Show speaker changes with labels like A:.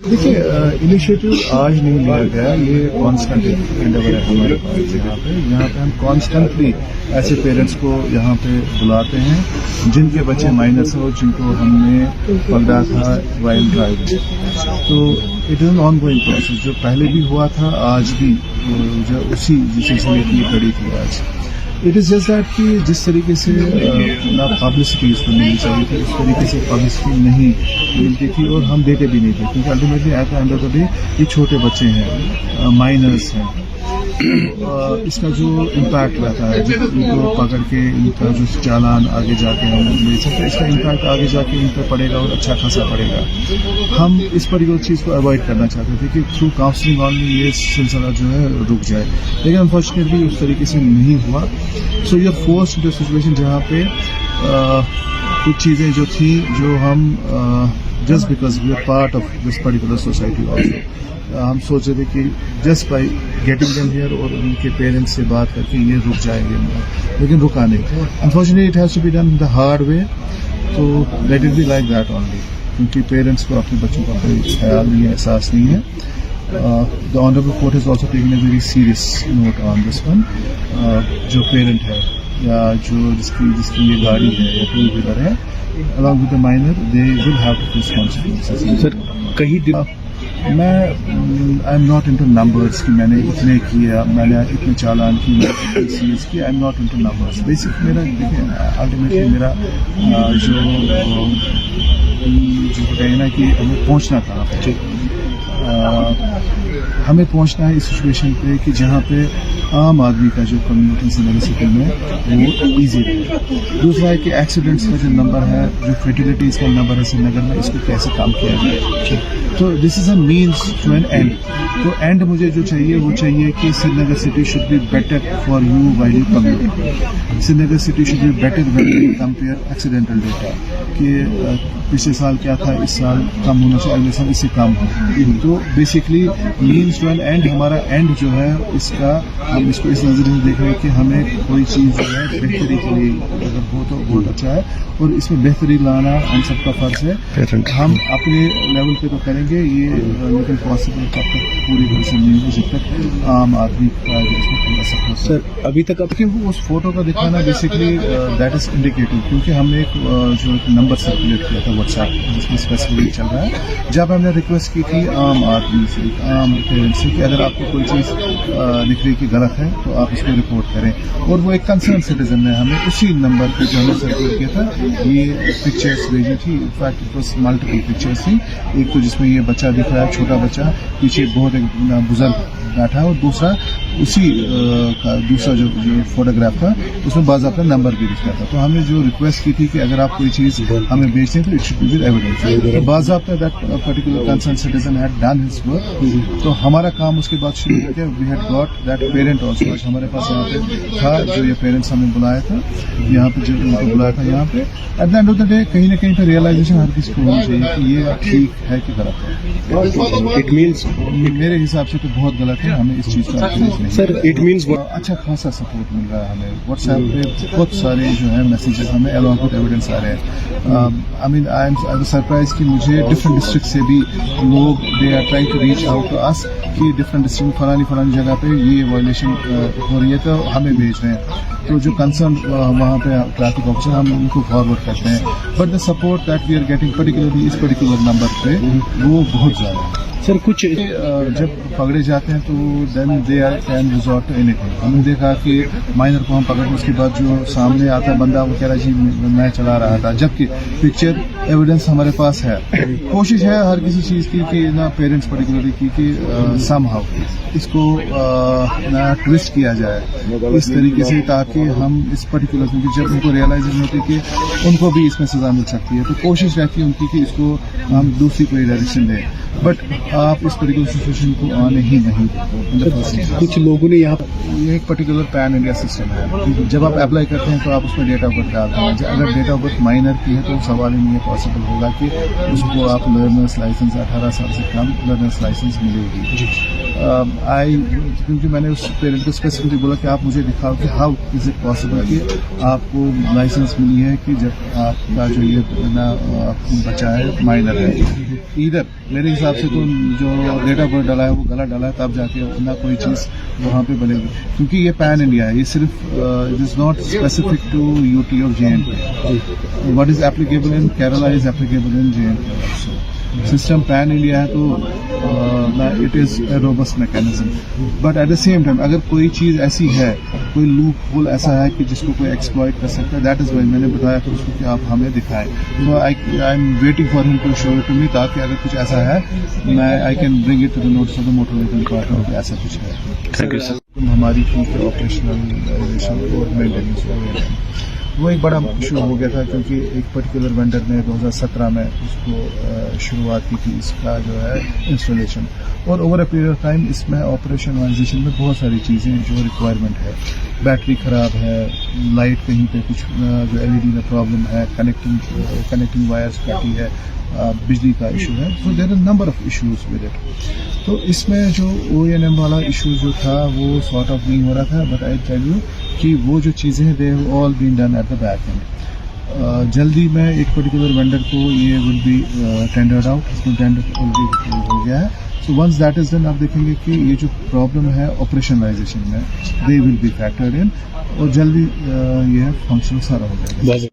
A: دیکھیے انیشیٹو آج نہیں لیا گیا، یہ کانسٹنٹ انڈیور ہے ہمارے پاس یہاں پہ ہم کانسٹنٹلی ایسے پیرنٹس کو یہاں پہ بلاتے ہیں جن کے بچے مائنرس ہو، جن کو ہم نے پکڑا تھا وائلڈ ڈرائیو. تو it is an on going process, جو پہلے بھی ہوا تھا آج بھی جو اسی سلسلے کی کڑی تھی آج. اٹ از جسٹ دیٹ کہ جس طریقے سے پبلسٹی اس کو ملنی چاہیے تھی اس طریقے سے پبلسٹی نہیں ملتی تھی اور ہم دیتے بھی نہیں تھے، کیونکہ ultimately at the end of the day یہ چھوٹے بچے ہیں، مائنرس ہیں. اس کا جو امپیکٹ رہتا ہے جب ان کو پکڑ کے ان کا جو چالان آگے جا کے ہم لے سکتے، اس کا امپیکٹ آگے جا کے ان پہ پڑے گا اور اچھا خاصا پڑے گا. ہم اس پرٹیکولر چیز کو اوائڈ کرنا چاہتے تھے کہ تھرو کاؤنسلنگ آنلی یہ سلسلہ جو ہے رک جائے، لیکن انفارچونیٹلی اس طریقے سے نہیں ہوا. سو یہ فورس ٹو سچویشن جہاں پہ کچھ چیزیں جو تھیں جو ہم just because we are part of this particular society also ہم سوچ رہے تھے کہ just by getting them here اور ان کے پیرنٹس سے بات کر کے یہ رک جائیں گے، لیکن رکا نہیں. Unfortunately it has to be done the hard way. تو let it be like that only, کیونکہ پیرنٹس کو اپنے بچوں کا کوئی خیال نہیں ہے، احساس نہیں ہے. The Honorable Court has also taken a very serious note on this one. جو پیرنٹ ہے یا جو جس کی یہ گاڑی ہے یا ٹو ویلر ہے along with the minor, they will have to face consequences.
B: سر کہیں
A: میں I am not into numbers کہ میں نے اتنے کیا، میں نے اتنے چالان کی، میں نے اتنی چیز کی. I am not into numbers. Basic میرا دیکھیں الٹیمیٹلی میرا جو کہیں نا کہ ہمیں پہنچنا کہاں پہ، ہمیں پہنچنا ہے اس سچویشن پہ کہ جہاں پہ عام آدمی کا جو کمیونٹی سری نگر سٹی میں وہ ایزی رہے. دوسرا ہے کہ ایکسیڈنٹس کا جو نمبر ہے، جو فیٹیلٹیز کا نمبر ہے سری نگر میں، اس کو کیسے کام کیا جائے. تو this is a means to an end. تو اینڈ مجھے جو چاہیے وہ چاہیے کہ Srinagar city should be better for you while you commit. Srinagar city should be better when you compare accidental data کہ پچھلے سال کیا تھا، اس سال کم ہونا چاہیے، اگلے سال اس سے کم ہو. تو basically means to an end. ہمارا اینڈ جو ہے اس کا ہم اس کو اس نظریے سے دیکھ رہے ہیں کہ ہمیں کوئی چیز جو ہے بہتری کے لیے اگر ہو تو بہت اچھا ہے، اور اس میں بہتری لانا ہم سب کا فرض ہے. ہم اپنے لیول پہ تو کریں گے یہ، لیکن پاسبل تب تک پوری طرح سے نہیں ہو جب تک عام آدمی کا اس میں تھوڑا سا ہو.
B: سر ابھی تک
A: وہ اس فوٹو کا دکھانا بیسکلی دیٹ از انڈیکیٹو، کیونکہ ہم نے ایک جو نمبر سرکولیٹ کیا تھا واٹس ایپ جس میں اسپیسیفکلی چل رہا ہے. جب ہم نے ریکویسٹ کی تھی عام آدمی سے، عام پیرنٹ سے کہ اگر آپ کو کوئی چیز دکھ رہی کہ غلط ہے تو آپ اس کو رپورٹ کریں، اور وہ ایک کنسرن سٹیزن نے ہمیں اسی نمبر پہ جو ہمیں سرکولیٹ کیا تھا یہ پکچرس بھیجی تھی. In fact it was multiple pictures تھی. ایک تو جس میں یہ بچہ دکھ رہا ہے، چھوٹا بچہ، پیچھے بہت ایک بزرگ بیٹھا ہے، اور دوسرا اسی کا دوسرا جو فوٹوگراف تھا اس میں باضابطہ نمبر بھی دکھتا تھا. تو ہم نے جو ریکویسٹ کی تھی کہ اگر آپ کوئی چیز ہمیں بیچتے ہیں تو it should be with evidence. باضابطہ that particular concern citizen had done his work. تو ہمارا کام اس کے بعد شروع ہو گیا. We had got that parent also. آج ہمارے پاس یہاں پہ تھا جو یہ پیرنٹس ہمیں بلایا تھا یہاں پہ، جو ان کو بلایا تھا یہاں پہ. At the end of the day کہیں نہ کہیں پہ ریئلائزیشن ہر کسی کو ہونی چاہیے کہ یہ ٹھیک ہے کہ غلط ہے.
B: اٹ مینس
A: میرے حساب سے تو بہت غلط ہے. ہمیں اس چیز کا
B: سر اٹ مینس
A: اچھا خاصا سپورٹ مل رہا ہے ہمیں. واٹس ایپ پہ بہت سارے جو ہے میسیجز ہمیں along with ایویڈنس آ رہے ہیں. آئی مین آئی ایم سرپرائز کہ مجھے ڈفرینٹ ڈسٹرکٹ سے بھی لوگ they are trying to reach out to us کہ ڈفرینٹ ڈسٹرکٹ فلانی جگہ پہ یہ وائلیشن ہو رہی ہے تو ہمیں بھیج رہے ہیں. تو جو کنسرن وہاں پہ ٹریفک آفیسر ہم ان کو فارورڈ کرتے ہیں. But the support that we are getting particularly اس پرٹیکولر نمبر پہ وہ بہت زیادہ ہے.
B: سر کچھ
A: جب پکڑے جاتے ہیں تو then they are can resort to anything. ہم نے دیکھا کہ مائنر کو ہم پکڑتے اس کے بعد جو سامنے آتا ہے بندہ وہ کہہ رہا جی میں چلا رہا تھا، جبکہ پکچر ایویڈنس ہمارے پاس ہے. کوشش ہے ہر کسی چیز کی کہ نہ پیرنٹس پرٹیکولرلی کی کہ سم ہاؤ اس کو نہ ٹوسٹ کیا جائے اس طریقے سے تاکہ ہم اس پرٹیکولر، کیونکہ جب ان کو ریئلائزیشن ہوتی ہے کہ ان کو بھی اس میں سزا مل سکتی ہے تو کوشش رہتی ہے ان کی کہ اس کو ہم دوسری کوئی ڈائریکشن دیں. بٹ آپ اس پرٹیکولر سچویشن کو آنے ہی نہیں دیتے.
B: کچھ لوگوں نے یہاں
A: یہ ایک پرٹیکولر پین انڈیا سسٹم ہے. جب آپ اپلائی کرتے ہیں تو آپ اس میں ڈیٹ آف برتھ ڈالتے ہیں. اگر ڈیٹ آف برتھ مائنر کی ہے تو سوال ہی نہیں پاسبل ہوگا کہ اس کو آپ لرنرس لائسنس 18 سال سے کم لرنرس لائسنس ملے گی. کیونکہ میں نے اس پیرنٹ کو اسپیسیفکلی بولا کہ آپ مجھے دکھاؤ کہ ہاؤ از اٹ پاسبل کہ آپ کو لائسنس ملی ہے کہ جب آپ کا جو یہ بچہ ہے مائنر ہے. ادھر میرے حساب سے تو جو ڈیٹ آف برتھ ڈالا ہے وہ غلط ڈالا ہے, تب جا کے نہ کوئی چیز وہاں پہ بنے گی, کیونکہ یہ پین انڈیا ہے, یہ صرف it is not specific to U T اور J and K. What is applicable in Kerala is applicable in J and K also. System pan India ہے تو it is a robust mechanism, but at the same time اگر کوئی چیز ایسی ہے, کوئی loop whole ایسا ہے کہ جس کو کوئی ایکسپلائٹ کر سکتا ہے, دیٹ از وائی میں نے بتایا تھا اس کو کہ آپ ہمیں دکھائیں. آئی ایم ویٹنگ فار ہم to show it to me, تاکہ اگر کچھ ایسا ہے میں I can bring it to the notice of the motor vehicle department کہ ایسا کچھ ہے.
B: Thank you sir.
A: ہماری ٹھیک ہے آپریشنلائزیشن اور مینٹیننس, وہ ایک بڑا ایشو ہو گیا تھا کیونکہ ایک پرٹیکولر وینڈر نے 2017 میں اس کو شروعات کی تھی اس کا جو ہے انسٹالیشن, اور over a period of time اس میں آپریشنلائزیشن میں بہت ساری چیزیں جو ریکوائرمنٹ ہے, بیٹری خراب ہے, لائٹ کہیں پہ کچھ جو ایل ای ڈی میں پرابلم ہے, کنیکٹنگ وائرس پھٹی ہے, بجلی کا ایشو ہے. So there are number of issues with it. تو اس میں جو او این ایم والا ایشو جو تھا وہ سارٹ آف نہیں ہو رہا تھا, بٹ آئی ٹیل یو کہ وہ جو چیزیں they all been done at the back end. جلدی میں ایک پرٹیکولر وینڈر کو یہ ول بی ٹینڈرڈ آؤٹ, اس میں ٹینڈر آلریڈی ہو گیا ہے. So once that is done آپ دیکھیں گے کہ یہ جو پرابلم ہے آپریشنلائزیشن میں دے ول بی فیکٹرڈ ان, اور جلدی یہ فنکشن سارا ہو جائے گا.